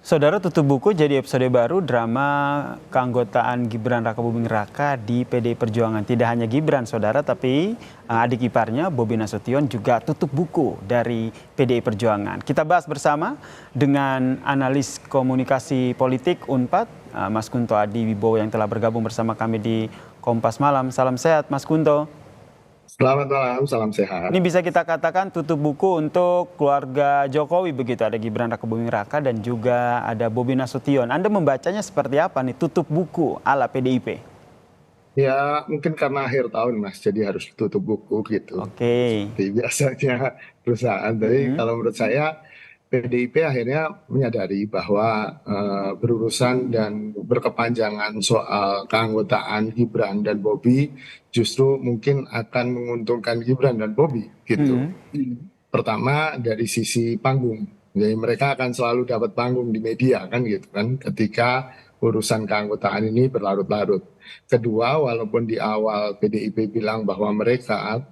Saudara, tutup buku jadi episode baru drama keanggotaan Gibran Rakabuming Raka di PDI Perjuangan. Tidak hanya Gibran, saudara, tapi adik iparnya Bobi Nasution juga tutup buku dari PDI Perjuangan. Kita bahas bersama dengan analis komunikasi politik Unpad, Mas Kunto Adi Wibowo yang telah bergabung bersama kami di Kompas Malam. Salam sehat, Mas Kunto. Selamat malam, salam sehat. Ini bisa kita katakan tutup buku untuk keluarga Jokowi begitu. Ada Gibran Rakabuming Raka dan juga ada Bobi Nasution. Anda membacanya seperti apa nih tutup buku ala PDIP? Ya mungkin karena akhir tahun Mas, jadi harus tutup buku gitu. Oke. Seperti biasanya perusahaan. Tapi kalau menurut saya PDIP akhirnya menyadari bahwa berurusan dan berkepanjangan soal keanggotaan Gibran dan Bobi justru mungkin akan menguntungkan Gibran dan Bobi gitu. Pertama dari sisi panggung, jadi mereka akan selalu dapat panggung di media kan gitu kan ketika urusan keanggotaan ini berlarut-larut. Kedua, walaupun di awal PDIP bilang bahwa mereka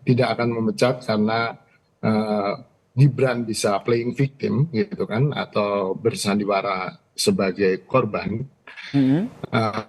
tidak akan memecat karena Gibran bisa playing victim gitu kan atau bersandiwara sebagai korban. Uh,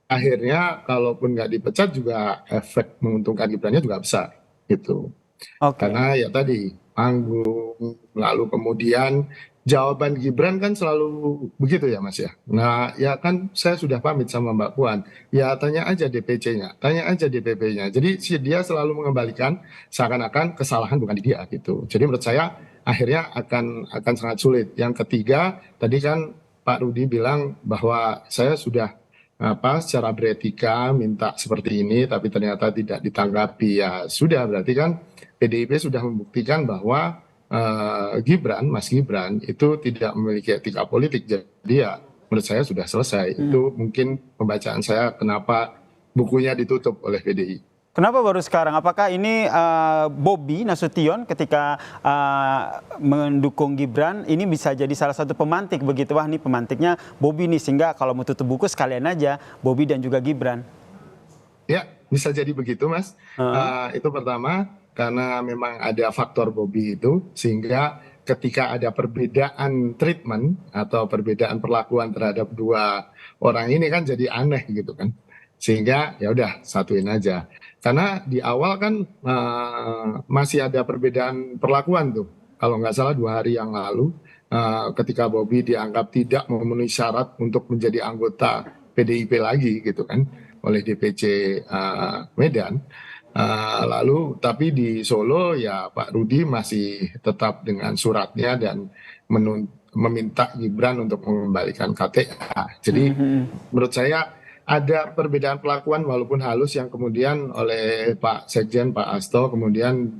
Akhirnya kalaupun nggak dipecat juga efek menguntungkan Gibrannya juga besar gitu. Oke. Karena ya tadi panggung, lalu kemudian jawaban Gibran kan selalu begitu ya Mas ya. Nah ya kan saya sudah pamit sama Mbak Puan, ya tanya aja DPC-nya, tanya aja DPP-nya. Jadi dia selalu mengembalikan seakan-akan kesalahan bukan di dia gitu. Jadi menurut saya akhirnya akan sangat sulit. Yang ketiga tadi kan Pak Rudi bilang bahwa saya sudah secara beretika minta seperti ini tapi ternyata tidak ditanggapi, ya sudah berarti kan PDIP sudah membuktikan bahwa Mas Gibran itu tidak memiliki etika politik. Jadi ya menurut saya sudah selesai. Itu mungkin pembacaan saya kenapa bukunya ditutup oleh PDI. Kenapa baru sekarang? Apakah ini Bobi Nasution ketika mendukung Gibran ini bisa jadi salah satu pemantik begitu? Wah, nih pemantiknya Bobi nih, sehingga kalau mau tutup buku sekalian aja Bobi dan juga Gibran. Ya, bisa jadi begitu, Mas. Itu pertama, karena memang ada faktor Bobi itu, sehingga ketika ada perbedaan treatment atau perbedaan perlakuan terhadap dua orang ini kan jadi aneh gitu kan. Sehingga ya udah satuin aja. Karena di awal kan masih ada perbedaan perlakuan tuh. Kalau nggak salah 2 hari yang lalu, ketika Bobi dianggap tidak memenuhi syarat untuk menjadi anggota PDIP lagi gitu kan oleh DPC Medan. Lalu tapi di Solo ya Pak Rudi masih tetap dengan suratnya dan meminta Gibran untuk mengembalikan KTA. Jadi menurut saya ada perbedaan perlakuan walaupun halus yang kemudian oleh Pak Sekjen Pak Hasto kemudian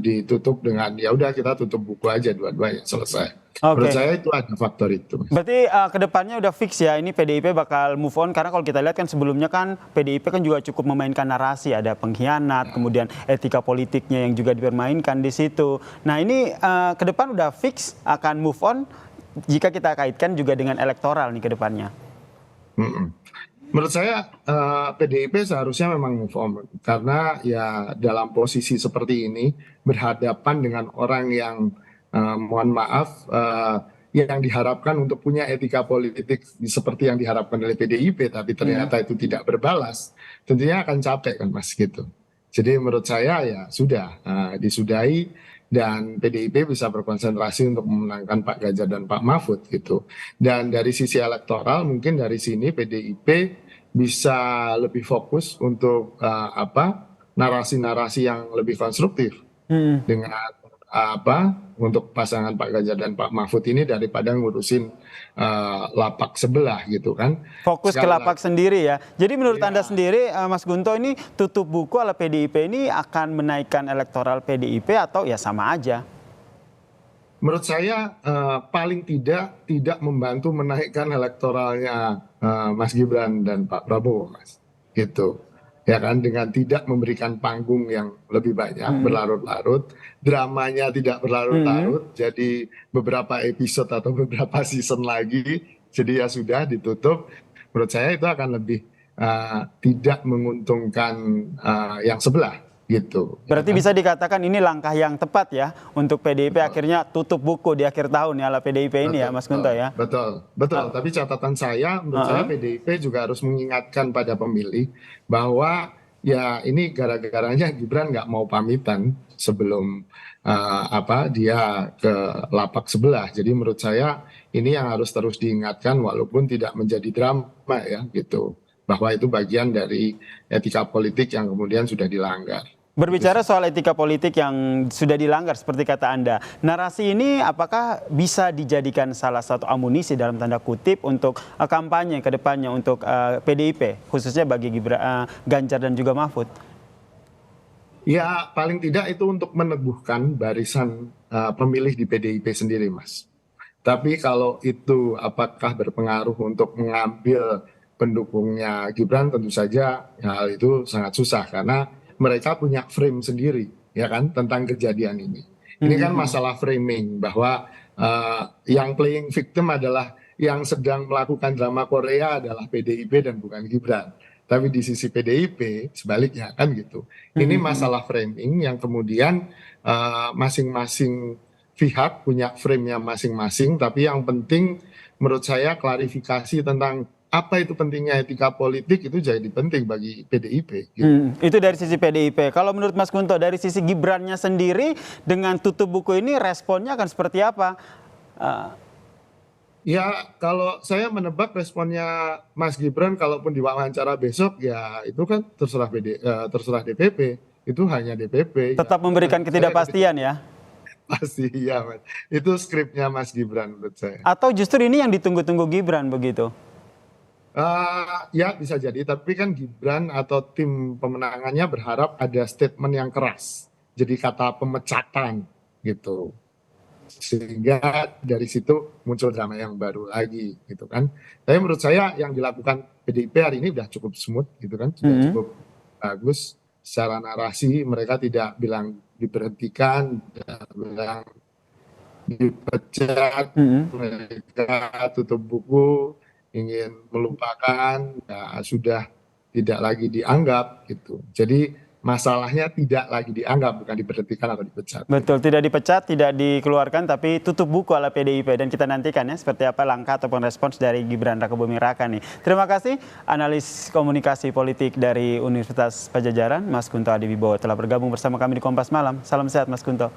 ditutup dengan ya udah kita tutup buku aja dua-duanya selesai. Menurut Oke. saya itu ada faktor itu. Berarti kedepannya udah fix ya, ini PDIP bakal move on, karena kalau kita lihat kan sebelumnya kan PDIP kan juga cukup memainkan narasi, ada pengkhianat, kemudian etika politiknya yang juga dipermainkan di situ. Nah ini ke depan udah fix akan move on jika kita kaitkan juga dengan elektoral nih ke depannya. Menurut saya PDIP seharusnya memang move on karena ya dalam posisi seperti ini berhadapan dengan orang yang mohon maaf yang diharapkan untuk punya etika politik seperti yang diharapkan oleh PDIP tapi ternyata itu tidak berbalas, tentunya akan capek kan Mas gitu. Jadi menurut saya ya sudah disudahi dan PDIP bisa berkonsentrasi untuk memenangkan Pak Ganjar dan Pak Mahfud gitu. Dan dari sisi elektoral mungkin dari sini PDIP bisa lebih fokus untuk narasi-narasi yang lebih konstruktif dengan untuk pasangan Pak Ganjar dan Pak Mahfud ini daripada ngurusin lapak sebelah gitu kan. Fokus ke lapak sendiri ya. Jadi menurut Iya. Anda sendiri, Mas Gunto, ini tutup buku ala PDIP ini akan menaikkan elektoral PDIP atau ya sama aja? Menurut saya paling tidak membantu menaikkan elektoralnya Mas Gibran dan Pak Prabowo, Mas. Gitu. Ya kan dengan tidak memberikan panggung yang lebih banyak berlarut-larut, dramanya tidak berlarut-larut, jadi beberapa episode atau beberapa season lagi, jadi ya sudah ditutup. Menurut saya itu akan lebih tidak menguntungkan yang sebelah. gitu. Berarti bisa dikatakan ini langkah yang tepat ya untuk PDIP Betul. akhirnya tutup buku di akhir tahun ya ala PDIP ini ya Mas Kunto ya. Betul, betul. Tapi catatan saya, menurut saya Heeh. PDIP juga harus mengingatkan pada pemilih bahwa ya ini gara-garanya Gibran nggak mau pamitan sebelum dia ke lapak sebelah. Jadi menurut saya ini yang harus terus diingatkan walaupun tidak menjadi drama ya gitu. Bahwa itu bagian dari etika politik yang kemudian sudah dilanggar. Berbicara soal etika politik yang sudah dilanggar seperti kata Anda, narasi ini apakah bisa dijadikan salah satu amunisi dalam tanda kutip untuk kampanye ke depannya untuk PDIP, khususnya bagi Ganjar dan juga Mahfud? Ya, paling tidak itu untuk meneguhkan barisan pemilih di PDIP sendiri, Mas. Tapi kalau itu apakah berpengaruh untuk mengambil pendukungnya Gibran, tentu saja hal itu sangat susah karena mereka punya frame sendiri, ya kan, tentang kejadian ini. Ini kan masalah framing bahwa yang playing victim adalah yang sedang melakukan drama Korea adalah PDIP dan bukan Gibran. Tapi di sisi PDIP sebaliknya kan gitu. Ini masalah framing yang kemudian masing-masing pihak punya frame-nya masing-masing. Tapi yang penting menurut saya klarifikasi tentang apa itu pentingnya etika politik itu jadi penting bagi PDIP. Gitu. Itu dari sisi PDIP. Kalau menurut Mas Kunto, dari sisi Gibrannya sendiri dengan tutup buku ini responnya akan seperti apa? Ya, kalau saya menebak responnya Mas Gibran, kalaupun diwawancara besok, ya itu kan terserah DPP. Itu hanya DPP. Tetap memberikan ketidakpastian ya? Pasti, ya, Mas. Itu skripnya Mas Gibran menurut saya. Atau justru ini yang ditunggu-tunggu Gibran begitu? Ya, bisa jadi. Tapi kan Gibran atau tim pemenangannya berharap ada statement yang keras. Jadi kata pemecatan gitu. Sehingga dari situ muncul drama yang baru lagi gitu kan. Tapi menurut saya yang dilakukan PDIP hari ini udah cukup smooth gitu kan, sudah cukup bagus secara narasi. Mereka tidak bilang diberhentikan, tidak bilang dipecat, mereka tutup buku, ingin melupakan, ya sudah tidak lagi dianggap gitu. Jadi masalahnya tidak lagi dianggap, bukan diberhentikan atau dipecat. Betul, tidak dipecat, tidak dikeluarkan, tapi tutup buku ala PDIP. Dan kita nantikan ya seperti apa langkah ataupun respons dari Gibran Rakabuming Raka nih. Terima kasih analis komunikasi politik dari Universitas Padjadjaran, Mas Kunto Adiwibowo telah bergabung bersama kami di Kompas Malam. Salam sehat Mas Kunto.